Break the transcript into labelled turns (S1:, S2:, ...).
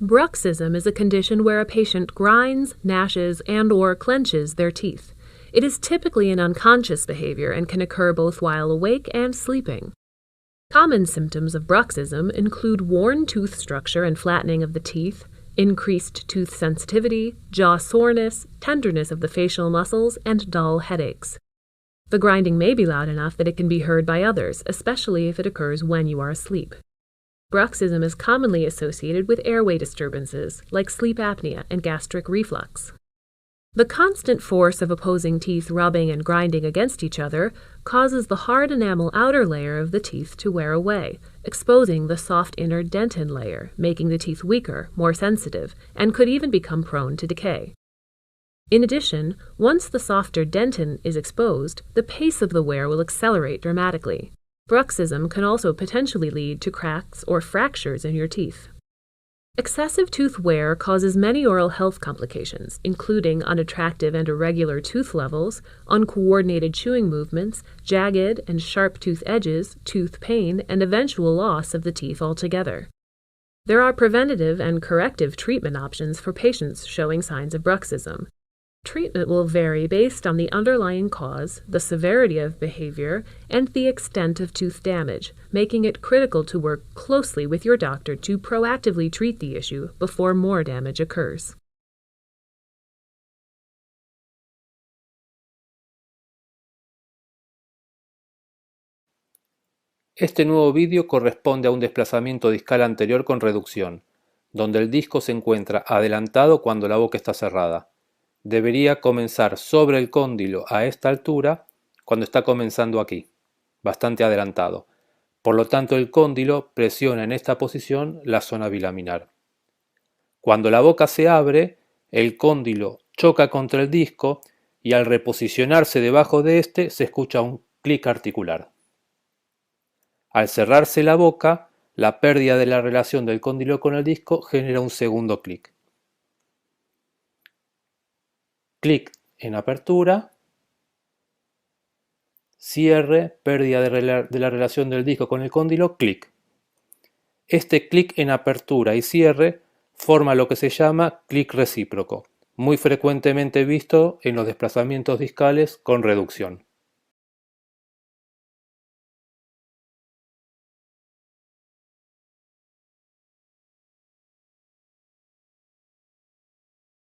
S1: Bruxism is a condition where a patient grinds, gnashes, and/or clenches their teeth. It is typically an unconscious behavior and can occur both while awake and sleeping. Common symptoms of bruxism include worn tooth structure and flattening of the teeth, increased tooth sensitivity, jaw soreness, tenderness of the facial muscles, and dull headaches. The grinding may be loud enough that it can be heard by others, especially if it occurs when you are asleep. Bruxism is commonly associated with airway disturbances, like sleep apnea and gastric reflux. The constant force of opposing teeth rubbing and grinding against each other causes the hard enamel outer layer of the teeth to wear away, exposing the soft inner dentin layer, making the teeth weaker, more sensitive, and could even become prone to decay. In addition, once the softer dentin is exposed, the pace of the wear will accelerate dramatically. Bruxism can also potentially lead to cracks or fractures in your teeth. Excessive tooth wear causes many oral health complications, including unattractive and irregular tooth levels, uncoordinated chewing movements, jagged and sharp tooth edges, tooth pain, and eventual loss of the teeth altogether. There are preventative and corrective treatment options for patients showing signs of bruxism. Treatment will vary based on the underlying cause, the severity of behavior, and the extent of tooth damage, making it critical to work closely with your doctor to proactively treat the issue before more damage occurs.
S2: Este nuevo vídeo corresponde a un desplazamiento discal anterior con reducción, donde el disco se encuentra adelantado cuando la boca está cerrada. Debería comenzar sobre el cóndilo a esta altura cuando está comenzando aquí, bastante adelantado. Por lo tanto, el cóndilo presiona en esta posición la zona bilaminar. Cuando la boca se abre, el cóndilo choca contra el disco y al reposicionarse debajo de este se escucha un clic articular. Al cerrarse la boca, la pérdida de la relación del cóndilo con el disco genera un segundo clic. Clic en apertura, cierre, pérdida de la relación del disco con el cóndilo, clic. Este clic en apertura y cierre forma lo que se llama clic recíproco, muy frecuentemente visto en los desplazamientos discales con reducción.